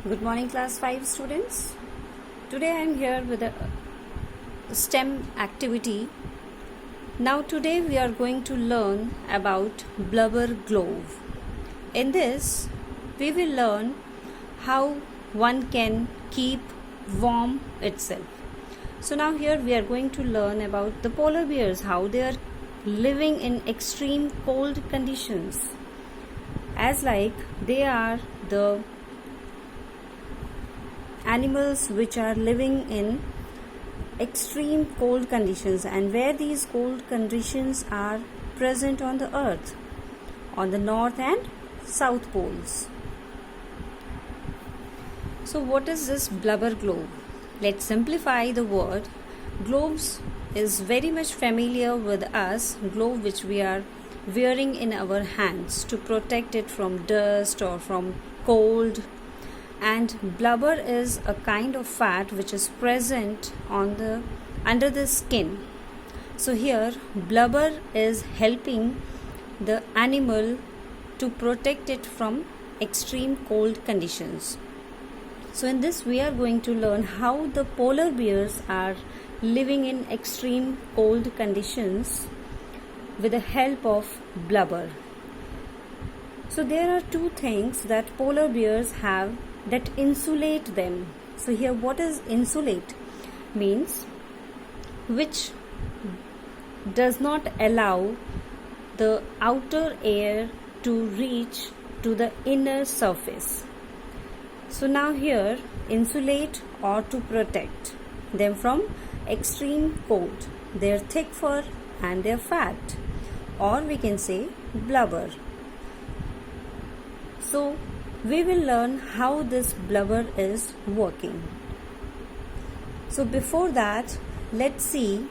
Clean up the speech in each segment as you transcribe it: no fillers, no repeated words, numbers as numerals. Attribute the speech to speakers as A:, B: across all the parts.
A: Good morning, class 5 students. Today I am here with a STEM activity. Now today we are going to learn about blubber globe. In this we will learn how one can keep warm itself. So now here we are going to learn about the polar bears, how they are living in extreme cold conditions. As like they are the animals which are living in extreme cold conditions, and where these cold conditions are present on the earth, on the north and south poles. So what is this blubber globe? Let's simplify the word. Globes is very much familiar with us, globe which we are wearing in our hands to protect it from dust or from cold. And blubber is a kind of fat which is present on under the skin. So here blubber is helping the animal to protect it from extreme cold conditions. So in this we are going to learn how the polar bears are living in extreme cold conditions with the help of blubber. So there are two things that polar bears have that insulate them. So here what is insulate? Means which does not allow the outer air to reach to the inner surface. So now here insulate or to protect them from extreme cold, their thick fur and their fat, or we can say blubber. So we will learn how this blubber is working. So before that, let's see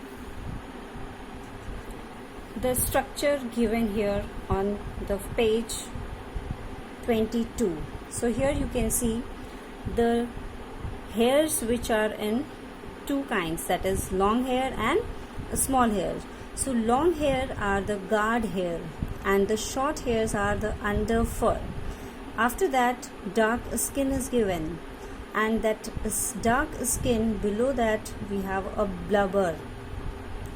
A: the structure given here on the page 22. So here you can see the hairs which are in two kinds, that is long hair and small hair. So long hair are the guard hair and the short hairs are the under fur. After that, dark skin is given, and that dark skin, below that we have a blubber.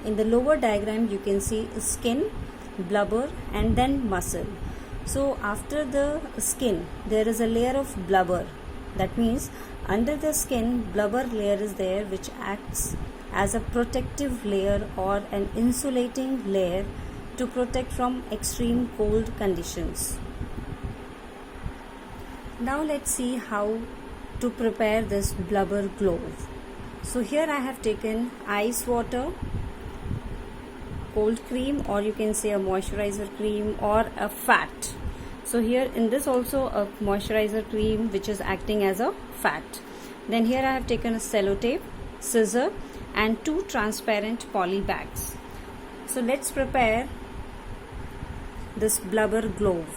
A: In the lower diagram you can see skin, blubber and then muscle. So after the skin there is a layer of blubber. That means under the skin blubber layer is there, which acts as a protective layer or an insulating layer to protect from extreme cold conditions. Now let's see how to prepare this blubber globe. So here I have taken ice water, cold cream, or you can say a moisturizer cream or a fat. So here in this also a moisturizer cream which is acting as a fat. Then here I have taken a sellotape, scissor and two transparent poly bags. So let's prepare this blubber globe.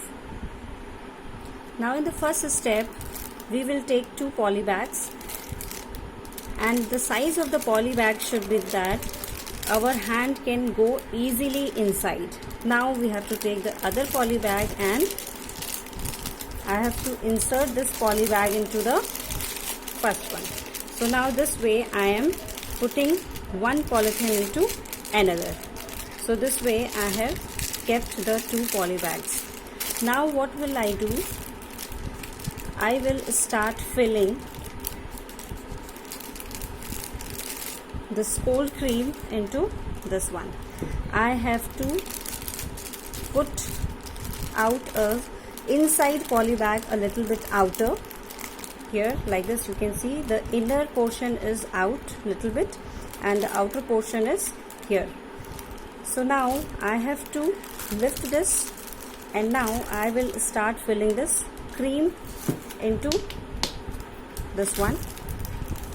A: Now in the first step we will take two poly bags, and the size of the poly bag should be that our hand can go easily inside. Now we have to take the other poly bag and I have to insert this poly bag into the first one. So now this way I am putting one polythene into another. So this way I have kept the two poly bags. Now what will I do? I will start filling this cold cream into this one. I have to put out a inside poly bag a little bit outer. Here like this you can see the inner portion is out little bit and the outer portion is here. So now I have to lift this, and now I will start filling this cream into this one.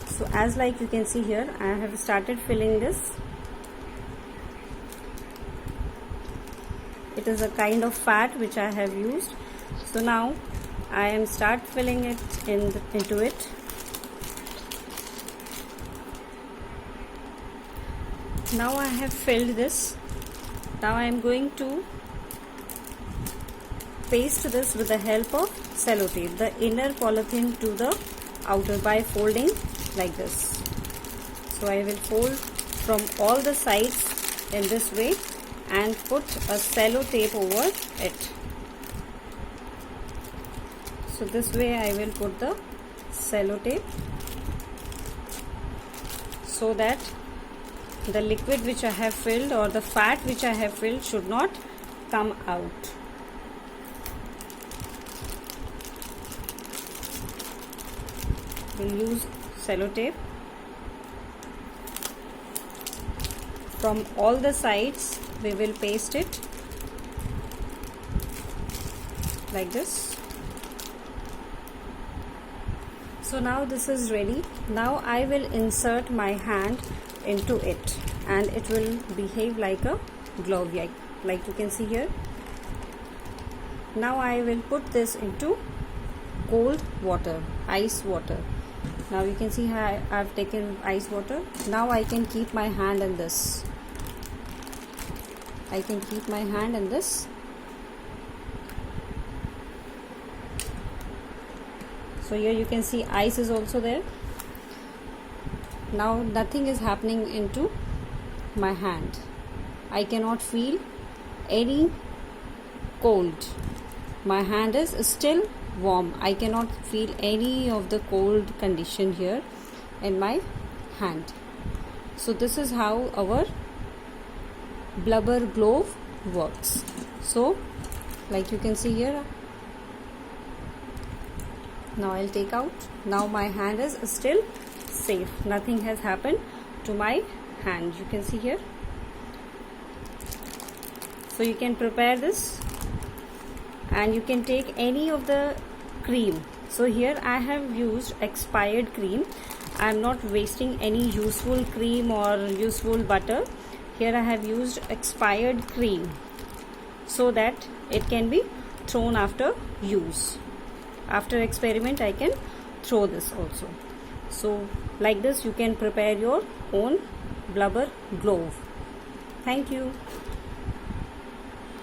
A: So as like you can see here I have started filling this. It is a kind of fat which I have used. So now I am start filling it into it. Now I have filled this. Now I am going to paste this with the help of sellotape, the inner polythene to the outer, by folding like this. So I will fold from all the sides in this way and put a sellotape over it. So this way I will put the sellotape so that the liquid which I have filled or the fat which I have filled should not come out. We'll use sellotape from all the sides. We will paste it like this. So now this is ready. Now I will insert my hand into it and it will behave like a glove, like you can see here. Now I will put this into cold water, ice water. Now you can see how I have taken ice water. Now I can keep my hand in this. I can keep my hand in this. So here you can see ice is also there. Now nothing is happening into my hand. I cannot feel any cold. My hand is still warm. I cannot feel any of the cold condition here in my hand. So this is how our blubber glove works. So like you can see here, now I'll take out. Now my hand is still safe. Nothing has happened to my hand. You can see here. So you can prepare this and you can take any of the cream. So here I have used expired cream. I am not wasting any useful cream or useful butter. Here I have used expired cream so that it can be thrown after use. After experiment I can throw this also. So like this you can prepare your own blubber glove. Thank you.